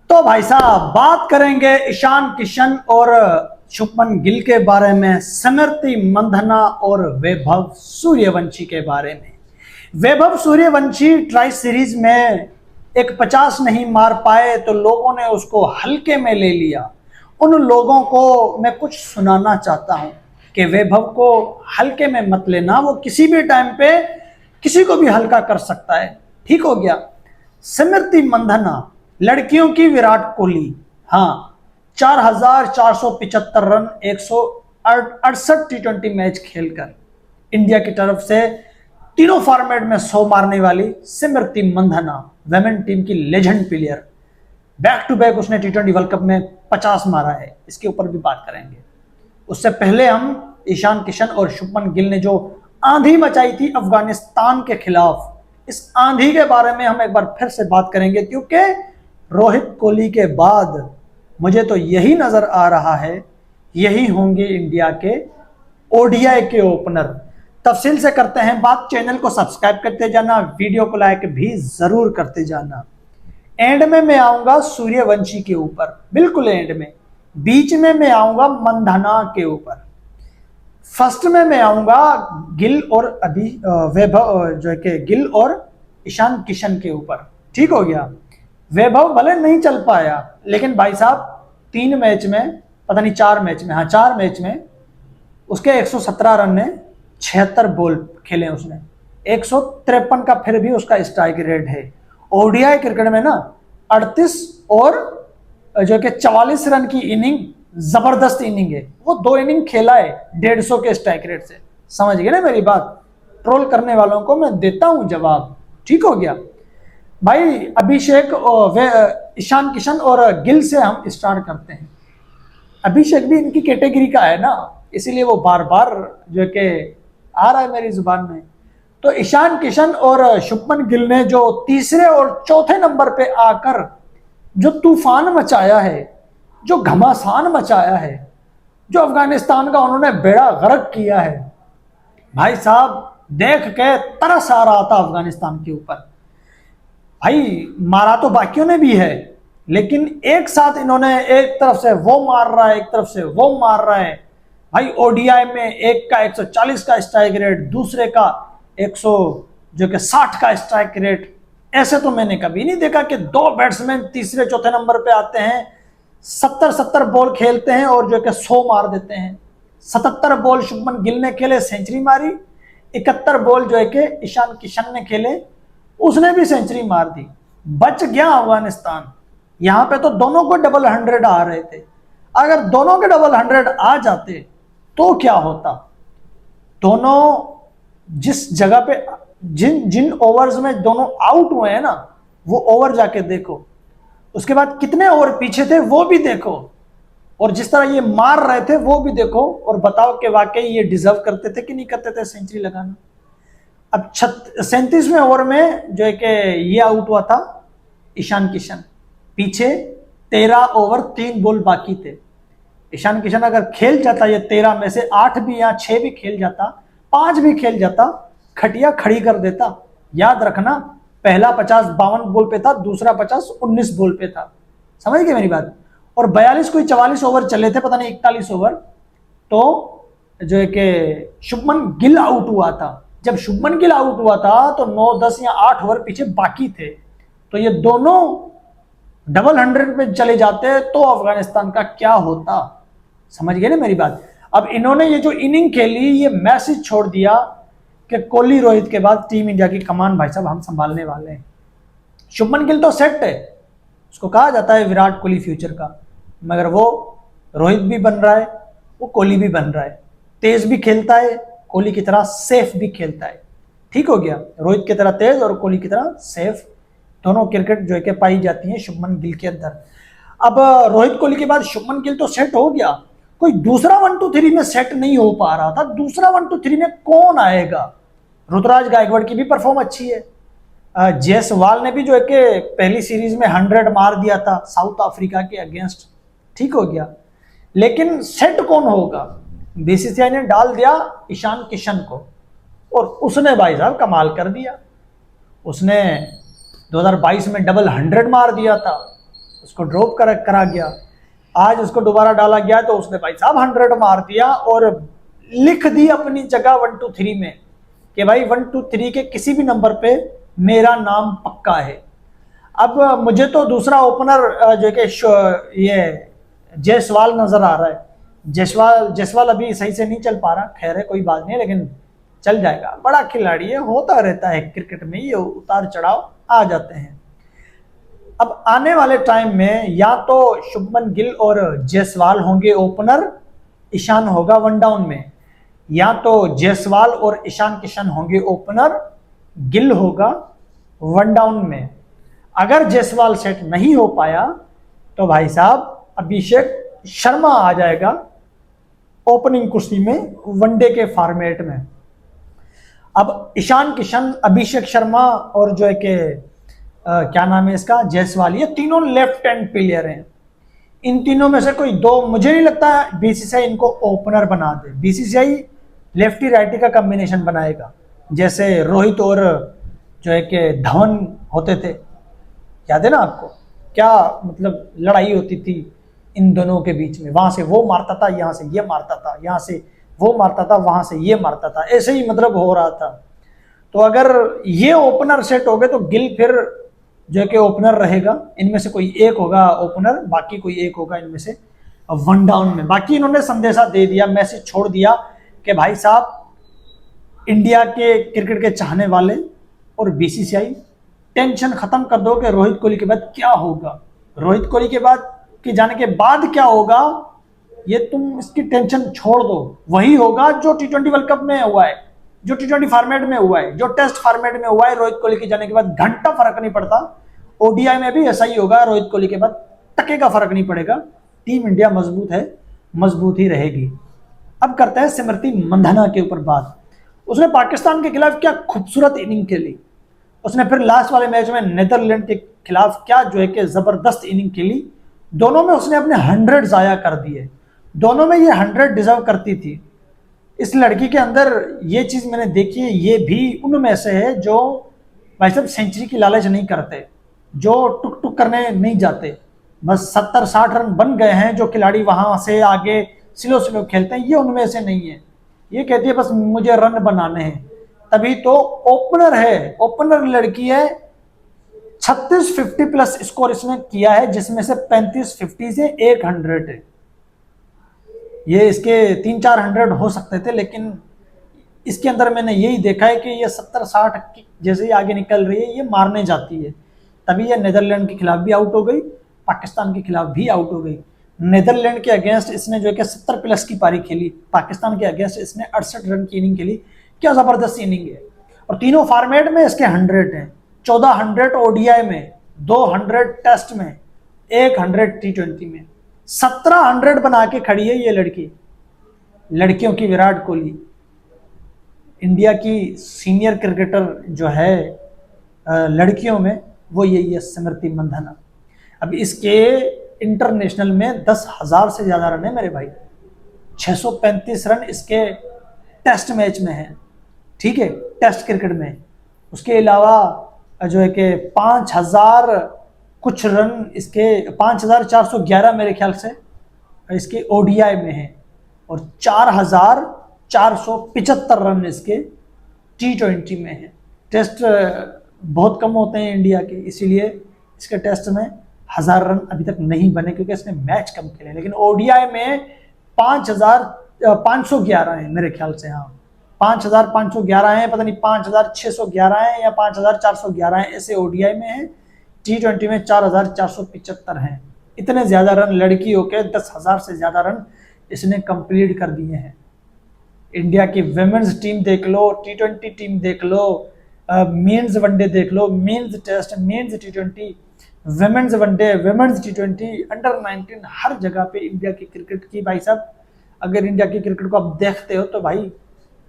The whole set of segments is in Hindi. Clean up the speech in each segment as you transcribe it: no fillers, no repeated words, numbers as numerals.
तो भाई साहब बात करेंगे ईशान किशन और शुभमन गिल के बारे में, स्मृति मंधना और वैभव सूर्यवंशी के बारे में। वैभव सूर्यवंशी ट्राई सीरीज में एक 50 नहीं मार पाए तो लोगों ने उसको हल्के में ले लिया। उन लोगों को मैं कुछ सुनाना चाहता हूं कि वैभव को हल्के में मत लेना, वो किसी भी टाइम पे किसी को भी हल्का कर सकता है। ठीक हो गया। स्मृति मंधना लड़कियों की विराट कोहली, हाँ 4,475 रन 168 टी20 मैच खेलकर इंडिया की तरफ से तीनों फॉर्मेट में 100 मारने वाली स्मृति मंधना वेमेन टीम की legend player. Back to back उसने टी20 वर्ल्ड कप में 50 मारा है, इसके ऊपर भी बात करेंगे। उससे पहले हम ईशान किशन और शुभमन गिल ने जो आंधी मचाई थी अफगानिस्तान के खिलाफ, इस आंधी के बारे में हम एक बार फिर से बात करेंगे, क्योंकि रोहित कोहली के बाद मुझे तो यही नजर आ रहा है यही होंगे इंडिया के ओडीआई के ओपनर। तफसील से करते हैं बात। चैनल को सब्सक्राइब करते जाना, वीडियो को लाइक भी जरूर करते जाना। एंड में मैं आऊंगा सूर्यवंशी के ऊपर, बिल्कुल एंड में। बीच में मैं आऊंगा मंधना के ऊपर। फर्स्ट में मैं आऊंगा गिल और अभी वैभव जो है कि गिल और ईशान किशन के ऊपर। ठीक हो गया। वैभव भले नहीं चल पाया, लेकिन भाई साहब 3 मैच में, पता नहीं 4 मैच में, हाँ 4 मैच में उसके 117 रन ने 76 बॉल खेले उसने। 153 का फिर भी उसका स्ट्राइक रेट है। ओडीआई क्रिकेट में ना 38 और जो कि 44 रन की इनिंग जबरदस्त इनिंग है। वो 2 इनिंग खेला है 150 के स्ट्राइक रेट से। समझ गए ना मेरी बात। ट्रोल करने वालों को मैं देता हूं जवाब। ठीक हो गया भाई। अभिषेक और ईशान किशन और गिल से हम स्टार्ट करते हैं। अभिषेक भी इनकी कैटेगरी का है ना, इसीलिए वो बार बार जो कि आ रहा है मेरी जुबान में। तो ईशान किशन और शुभमन गिल ने जो तीसरे और चौथे नंबर पे आकर जो तूफान मचाया है, जो घमासान मचाया है, जो अफगानिस्तान का उन्होंने बेड़ा गर्क किया है, भाई साहब देख के तरस आ रहा था अफगानिस्तान के ऊपर। भाई मारा तो बाकियों ने भी है, लेकिन एक साथ इन्होंने एक तरफ से वो मार रहा है, एक तरफ से वो मार रहा है। भाई ओडीआई में एक का 140 का स्ट्राइक रेट, दूसरे का 160 का स्ट्राइक रेट। ऐसे तो मैंने कभी नहीं देखा कि 2 बैट्समैन तीसरे चौथे नंबर पे आते हैं, 70 बॉल खेलते हैं और जो कि 100 मार देते हैं। 77 बॉल शुभमन गिल ने खेले, सेंचुरी मारी। 71 बॉल जो है कि ईशान किशन ने खेले, उसने भी सेंचुरी मार दी। बच गया अफगानिस्तान। यहां पे तो दोनों को डबल 100 आ रहे थे। अगर दोनों के डबल 100 आ जाते तो क्या होता। दोनों जिस जगह पे जिन ओवर्स में दोनों आउट हुए हैं ना, वो ओवर जाके देखो, उसके बाद कितने ओवर पीछे थे वो भी देखो, और जिस तरह ये मार रहे थे वो भी देखो, और बताओ कि वाकई ये डिजर्व करते थे कि नहीं करते थे सेंचुरी लगाना। अब 37वें ओवर में जो है कि ये आउट हुआ था ईशान किशन। पीछे 13 ओवर 3 बॉल बाकी थे। ईशान किशन अगर खेल जाता ये 13 में से 8 भी या 6 भी खेल जाता, 5 भी खेल जाता, खटिया खड़ी कर देता। याद रखना, पहला 50 52 बॉल पे था, दूसरा 50 19 बॉल पे था। समझ गए मेरी बात। और 42 कोई 44 ओवर चले थे, पता नहीं 41 ओवर। तो जो है कि शुभमन गिल आउट हुआ था। जब शुभमन गिल आउट हुआ था तो 9 10 या 8 ओवर पीछे बाकी थे। तो ये दोनों डबल 100 पे चले जाते तो अफगानिस्तान का क्या होता। समझ गए ना मेरी बात। अब इन्होंने ये जो इनिंग खेली, ये मैसेज छोड़ दिया कि कोहली रोहित के बाद टीम इंडिया की कमान भाई साहब हम संभालने वाले हैं। शुभमन गिल तो सेट है, उसको कहा जाता है विराट कोहली फ्यूचर का, मगर वो रोहित भी बन रहा है, वो कोहली भी बन रहा है। तेज भी खेलता है, कोहली की तरह सेफ भी खेलता है। ठीक हो गया। रोहित की तरह तेज और कोहली की तरह सेफ, दोनों क्रिकेट जो है कि पाई जाती है शुभमन गिल के अंदर। अब रोहित कोहली के बाद शुभमन गिल तो सेट हो गया, कोई दूसरा 1 2 3 में सेट नहीं हो पा रहा था। दूसरा 1 2 3 में कौन आएगा। ऋतुराज गायकवाड़ की भी परफॉर्म अच्छी है। जयसवाल ने भी जो है कि पहली सीरीज में 100 मार दिया था साउथ अफ्रीका के अगेंस्ट। ठीक हो गया। लेकिन सेट कौन होगा। बीसीसीआई ने डाल दिया ईशान किशन को, और उसने भाई साहब कमाल कर दिया। उसने 2022 में डबल 100 मार दिया था, उसको ड्रॉप करा गया। आज उसको दोबारा डाला गया तो उसने भाई साहब 100 मार दिया और लिख दी अपनी जगह 1 2 3 में कि भाई 1 2 3 के किसी भी नंबर पे मेरा नाम पक्का है। अब मुझे तो दूसरा ओपनर जो कि ये जायसवाल नजर आ रहा है। जायसवाल अभी सही से नहीं चल पा रहा, खैर है कोई बात नहीं, लेकिन चल जाएगा। बड़ा खिलाड़ी है, होता रहता है क्रिकेट में, ये उतार चढ़ाव आ जाते हैं। अब आने वाले टाइम में या तो शुभमन गिल और जायसवाल होंगे ओपनर, ईशान होगा वन डाउन में, या तो जायसवाल और ईशान किशन होंगे ओपनर, गिल होगा वन डाउन में। अगर जायसवाल सेट नहीं हो पाया तो भाई साहब अभिषेक शर्मा आ जाएगा ओपनिंग कुर्सी में वनडे के फॉर्मेट में। अब ईशान किशन, अभिषेक शर्मा और जो है कि क्या नाम है इसका, जायसवाल, ये तीनों लेफ्ट हैंड प्लेयर हैं। इन तीनों में से कोई दो, मुझे नहीं लगता बीसीसीआई इनको ओपनर बना दे। बीसीसीआई लेफ्टी राइटी का कॉम्बिनेशन बनाएगा, जैसे रोहित और जो है कि धवन होते थे, याद है ना आपको, क्या मतलब लड़ाई होती थी इन दोनों के बीच में, वहां से वो मारता था, यहाँ से ये मारता था, यहाँ से वो मारता था, वहां से ये मारता था, ऐसे ही मतलब हो रहा था। तो अगर ये ओपनर सेट हो गए तो गिल फिर जो है कि ओपनर रहेगा, इनमें से कोई एक होगा ओपनर, बाकी कोई एक होगा इनमें से वन डाउन में। बाकी इन्होंने संदेशा दे दिया, मैसेज छोड़ दिया कि भाई साहब इंडिया के क्रिकेट के चाहने वाले और बीसीसीआई, टेंशन खत्म कर दो कि रोहित कोहली के बाद क्या होगा, रोहित कोहली के बाद कि जाने के बाद क्या होगा, ये तुम इसकी टेंशन छोड़ दो। वही होगा जो T20 वर्ल्ड कप में हुआ है, जो T20 फॉर्मेट में हुआ है, जो टेस्ट फॉर्मेट में हुआ है रोहित कोहली के जाने के बाद घंटा फर्क नहीं पड़ता। ओडीआई में भी ऐसा ही होगा, रोहित कोहली के बाद टके का फर्क नहीं पड़ेगा। टीम इंडिया मजबूत है, मजबूत ही रहेगी। अब करते हैं स्मृति मंधाना के ऊपर बात। उसने पाकिस्तान के खिलाफ क्या खूबसूरत इनिंग खेली, उसने फिर लास्ट वाले मैच में नीदरलैंड के खिलाफ क्या जो है कि जबरदस्त इनिंग खेली। दोनों में उसने अपने 100 जाया कर दिए, दोनों में ये 100 डिजर्व करती थी। इस लड़की के अंदर ये चीज मैंने देखी है, ये भी उनमें से है जो भाई साहब सेंचुरी की लालच नहीं करते, जो टुक टुक करने नहीं जाते, बस 70-60 रन बन गए हैं। जो खिलाड़ी वहां से आगे स्लो स्लो खेलते हैं, ये उनमें से नहीं है। ये कहती है बस मुझे रन बनाने हैं, तभी तो ओपनर है, ओपनर लड़की है। 36 50 प्लस स्कोर इसने किया है, जिसमें से 35 50 से 100 है। ये इसके 3-4 100 हो सकते थे, लेकिन इसके अंदर मैंने यही देखा है कि ये 70-60 जैसे ही आगे निकल रही है, ये मारने जाती है। तभी ये नीदरलैंड के खिलाफ भी आउट हो गई, पाकिस्तान के खिलाफ भी आउट हो गई। नीदरलैंड के अगेंस्ट इसने जो है कि 70 प्लस की पारी खेली, पाकिस्तान के अगेंस्ट इसने 68 रन की इनिंग खेली। क्या जबरदस्त इनिंग है। और तीनों फॉर्मेट में इसके 100 हैं, 14 100 ओडीआई में, 200 टेस्ट में, 100 T20 में, 17 100 बना के खड़ी है ये लड़की। लड़कियों की विराट कोहली, इंडिया की सीनियर क्रिकेटर जो है लड़कियों में, वो यही है स्मृति मंधाना। अब इसके इंटरनेशनल में 10,000 से ज्यादा रन है मेरे भाई, 635 रन इसके टेस्ट मैच में है, ठीक है, टेस्ट क्रिकेट में। उसके अलावा जो है कि 5,000 कुछ रन इसके, 5,411 मेरे ख्याल से इसके ओडीआई में है, और 4,475 रन इसके T20 में है। टेस्ट बहुत कम होते हैं इंडिया के, इसीलिए इसके टेस्ट में 1,000 रन अभी तक नहीं बने, क्योंकि इसने मैच कम खेले। लेकिन ओडीआई में 5,511 है मेरे ख्याल से, हाँ 5,511 है, पता नहीं 5,611 है या 5,411 है, ऐसे ओडीआई में है। T20 में 4,475 हैं। इतने ज्यादा रन लड़की होके 10,000 से ज्यादा रन इसने कंप्लीट कर दिए हैं। इंडिया की विमेंस टीम देख लो, T20 टीम देख लो, मेंस वनडे देख लो, men's test, men's T20, women's one day, women's T20, under 19, हर जगह पे इंडिया की क्रिकेट की भाई साहब, अगर इंडिया की क्रिकेट को आप देखते हो तो भाई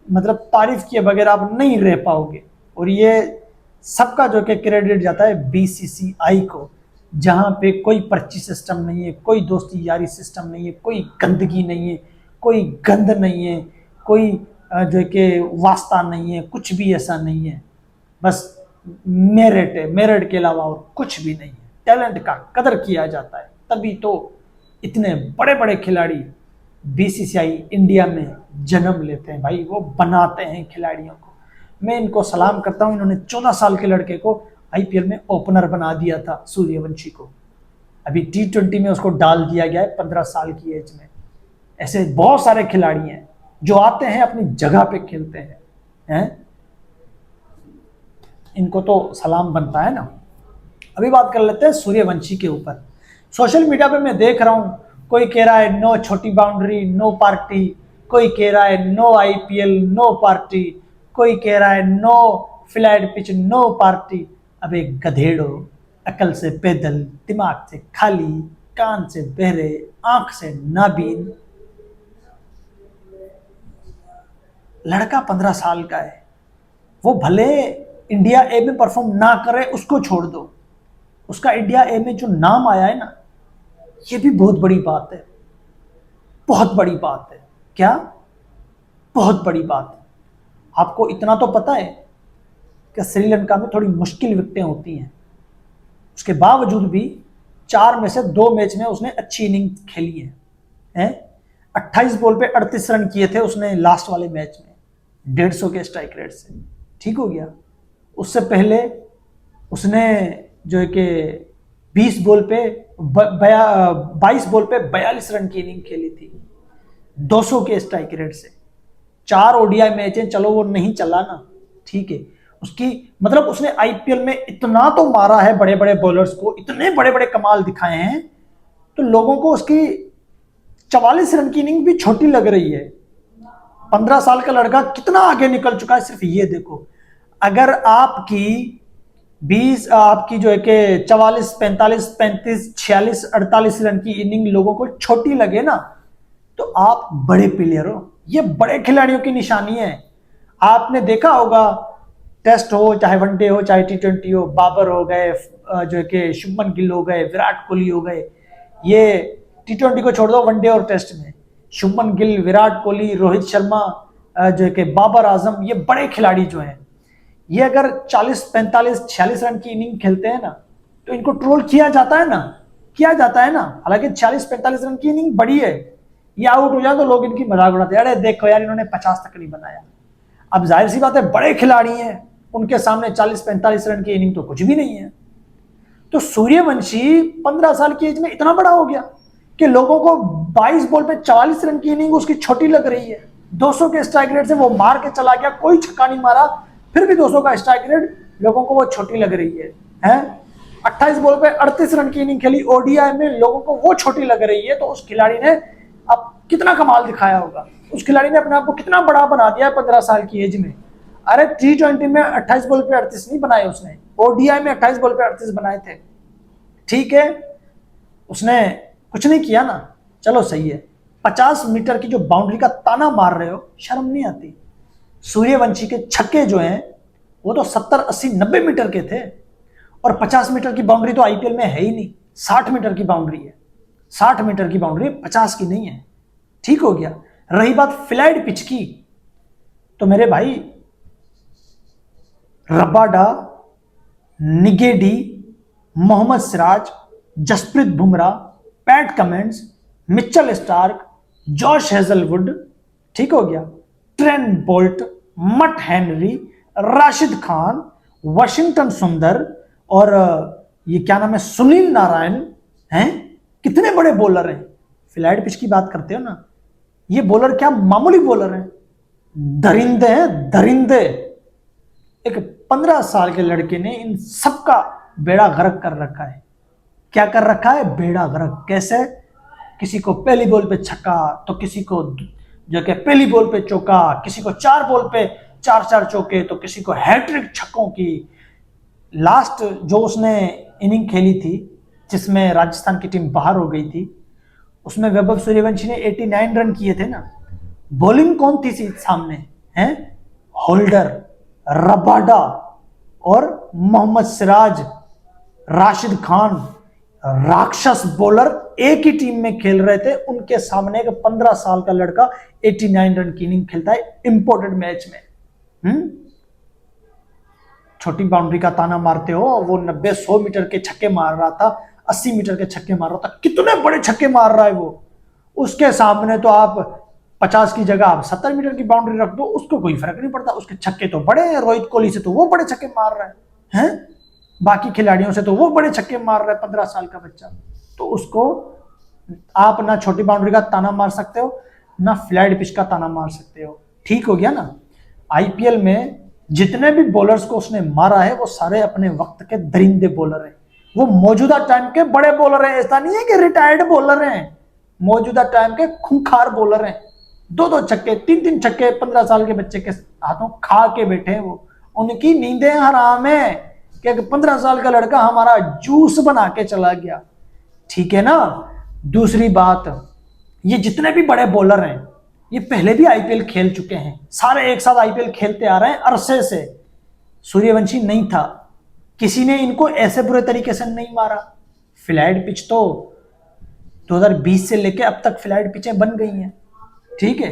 मतलब तारीफ किए बगैर आप नहीं रह पाओगे। और ये सबका जो कि क्रेडिट जाता है बीसीसीआई को, जहां पे कोई पर्ची सिस्टम नहीं है, कोई दोस्ती यारी सिस्टम नहीं है, कोई गंदगी नहीं है, कोई गंद नहीं है, कोई जो कि वास्ता नहीं है, कुछ भी ऐसा नहीं है। बस मेरिट है, मेरिट के अलावा और कुछ भी नहीं है। टैलेंट का कदर किया जाता है, तभी तो इतने बड़े बड़े खिलाड़ी बीसीसीआई इंडिया में जन्म लेते हैं भाई, वो बनाते हैं खिलाड़ियों को। मैं इनको सलाम करता हूं, इन्होंने 14 साल के लड़के को आईपीएल में ओपनर बना दिया था, सूर्यवंशी को। अभी T20 में उसको डाल दिया गया है 15 साल की एज में। ऐसे बहुत सारे खिलाड़ी हैं जो आते हैं अपनी जगह पे खेलते हैं, इनको तो सलाम बनता है ना। अभी बात कर लेते हैं सूर्यवंशी के ऊपर। सोशल मीडिया पे मैं देख रहा हूं, कोई कह रहा है नो छोटी बाउंड्री नो पार्टी, कोई कह रहा है नो आईपीएल नो पार्टी, कोई कह रहा है no flat pitch no party. अब एक गधेड़ो, अकल से पैदल, दिमाग से खाली, कान से बहरे, आंख से नाबीन लड़का 15 साल का है, वो भले इंडिया ए में परफॉर्म ना करे, उसको छोड़ दो, उसका इंडिया ए में जो नाम आया है ना, ये भी बहुत बड़ी बात है, बहुत बड़ी बात है। क्या? बहुत बड़ी बात है। आपको इतना तो पता है कि श्रीलंका में थोड़ी मुश्किल विकेटें होती हैं, उसके बावजूद भी 4 में से 2 मैच में उसने अच्छी इनिंग खेली है। 28 बॉल पे 38 रन किए थे उसने लास्ट वाले मैच में, 150 के स्ट्राइक रेट से, ठीक हो गया। उससे पहले उसने जो है कि 22 बॉल पे 42 रन की इनिंग खेली थी 200 के स्ट्राइक रेट से। 4 ओडीआई मैच हैं, चलो वो नहीं चला ना, ठीक है। उसकी मतलब उसने आईपीएल में इतना तो मारा है बड़े बड़े बॉलर्स को, इतने बड़े बड़े कमाल दिखाए हैं, तो लोगों को उसकी 44 रन की इनिंग भी छोटी लग रही है। 15 साल का लड़का कितना आगे निकल चुका है, सिर्फ ये देखो। अगर आपकी जो है कि 44, 45, 35, 46, 48 रन की इनिंग लोगों को छोटी लगे ना, तो आप बड़े प्लेयर हो। ये बड़े खिलाड़ियों की निशानी है। आपने देखा होगा, टेस्ट हो चाहे वनडे हो चाहे T20 हो, बाबर हो गए, जो है कि शुभमन गिल हो गए, विराट कोहली हो गए। ये T20 को छोड़ दो, वनडे और टेस्ट में शुभमन गिल, विराट कोहली, रोहित शर्मा, जो है कि बाबर आजम, ये बड़े खिलाड़ी जो हैं, ये अगर 40, 45, 46 रन की इनिंग खेलते हैं ना, तो इनको ट्रोल किया जाता है ना। हालांकि 40-45 रन की इनिंग बड़ी है, ये आउट हो जाए तो लोग इनकी मजाक उड़ाते हैं, अरे देखो यार इन्होंने 50 तक नहीं बनाया। अब जाहिर सी बात है, बड़े खिलाड़ी हैं, उनके सामने 40-45 रन की इनिंग तो कुछ भी नहीं है। तो सूर्यवंशी 15 साल की एज में इतना बड़ा हो गया कि लोगों को 22 बॉल पे 44 रन की इनिंग उसकी छोटी लग रही है। 200 के स्ट्राइक रेट से वो मार के चला गया, कोई छक्का नहीं मारा, फिर भी 200 का स्ट्राइक रेट लोगों को वो छोटी लग रही है। 28 बॉल पे 38 रन की इनिंग खेली ओडीआई में, लोगों को वो छोटी लग रही है। तो उस खिलाड़ी ने अब कितना कमाल दिखाया होगा, उस खिलाड़ी ने अपने आप को कितना बड़ा बना दिया 15 साल की एज में। अरे T20 में 28 बॉल पे 38 नहीं बनाए उसने, ओडीआई में 28 बॉल पे 38 बनाए थे, ठीक है। उसने कुछ नहीं किया ना, चलो सही है। 50 मीटर की जो बाउंड्री का ताना मार रहे हो, शर्म नहीं आती? सूर्यवंशी के छक्के जो हैं वो तो 70, 80, 90 मीटर के थे, और 50 मीटर की बाउंड्री तो आईपीएल में है ही नहीं। 60 मीटर की बाउंड्री है, 60 मीटर की बाउंड्री, 50 की नहीं है, ठीक हो गया। रही बात फ्लैट पिच की, तो मेरे भाई Rabada, Ngidi, Mohammed Siraj, Jasprit Bumrah, Pat Cummins, Mitchell Starc, Josh Hazlewood, ठीक हो गया, Trent Boult, Matt Henry, Rashid Khan, Washington Sundar, और ये क्या नाम है, सुनील नारायण हैं। कितने बड़े बॉलर हैं। फ्लैट पिच की बात करते हो ना, ये बॉलर क्या मामूली बॉलर हैं, दरिंदे हैं, दरिंदे। एक 15 साल के लड़के ने इन सबका बेड़ा गर्क कर रखा है। क्या कर रखा है? बेड़ा गर्क। कैसे? किसी को पहली बॉल पे छक्का, तो किसी को जो कि पहली बॉल पे चौका, किसी को 4 बॉल पे 4-4 चौके, तो किसी को हैट्रिक छक्कों की। लास्ट जो उसने इनिंग खेली थी जिसमें राजस्थान की टीम बाहर हो गई थी, उसमें वैभव सूर्यवंशी ने 89 रन किए थे ना। बॉलिंग कौन थी सामने? हैं होल्डर, रबाडा और मोहम्मद सिराज, राशिद खान, राक्षस बॉलर एक ही टीम में खेल रहे थे। उनके सामने एक 15 साल का लड़का 89 रन की इनिंग खेलता है इंपॉर्टेंट मैच में। छोटी बाउंड्री का ताना मारते हो, वो 90-100 मीटर के छक्के मार रहा था, 80 मीटर के छक्के मार रहा था, कितने बड़े छक्के मार रहा है वो। उसके सामने तो आप 50 की जगह आप 70 मीटर की बाउंड्री रख दो, उसको कोई फर्क नहीं पड़ता, उसके छक्के तो बड़े हैं। रोहित कोहली से तो वो बड़े छक्के मार रहा है, बाकी खिलाड़ियों से तो वो बड़े छक्के मार रहा है, 15 साल का बच्चा। तो उसको आप ना छोटी बाउंड्री का ताना मार सकते हो, ना फ्लैट पिच का ताना मार सकते हो। ठीक हो गया ना। आईपीएल में जितने भी बॉलर्स को उसने मारा है वो सारे अपने वक्त के दरिंदे बॉलर हैं, वो मौजूदा टाइम के बड़े बॉलर हैं। ऐसा नहीं है कि रिटायर्ड बॉलर हैं, मौजूदा टाइम के खूंखार बॉलर हैं। 2-2 छक्के, 3-3 छक्के 15 साल के बच्चे के हाथों खा के बैठे हैं वो। उनकी नींदें हराम है कि 15 साल का लड़का हमारा जूस बना के चला गया। ठीक है ना। दूसरी बात, ये जितने भी बड़े बॉलर हैं ये पहले भी आईपीएल खेल चुके हैं, सारे एक साथ आईपीएल खेलते आ रहे हैं अरसे से। सूर्यवंशी नहीं था, किसी ने इनको ऐसे बुरे तरीके से नहीं मारा। फ्लैट पिच तो 2020 से लेके अब तक फ्लैट पिचें बन गई हैं, ठीक है।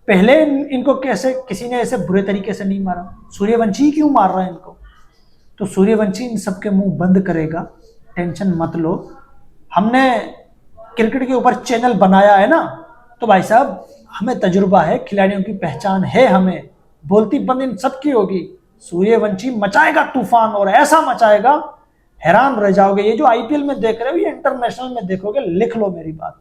पहले इनको कैसे किसी ने ऐसे बुरे तरीके से नहीं मारा, सूर्यवंशी क्यों मार रहा है इनको। तो सूर्यवंशी इन सबके मुंह बंद करेगा, टेंशन मत लो। हमने क्रिकेट के ऊपर चैनल बनाया है ना, तो भाई साहब हमें तजुर्बा है, खिलाड़ियों की पहचान है, हमें बोलती बंद इन सबकी होगी। सूर्यवंशी मचाएगा तूफान, और ऐसा मचाएगा हैरान रह जाओगे। ये जो आईपीएल में देख रहे हो ये इंटरनेशनल में देखोगे, लिख लो मेरी बात।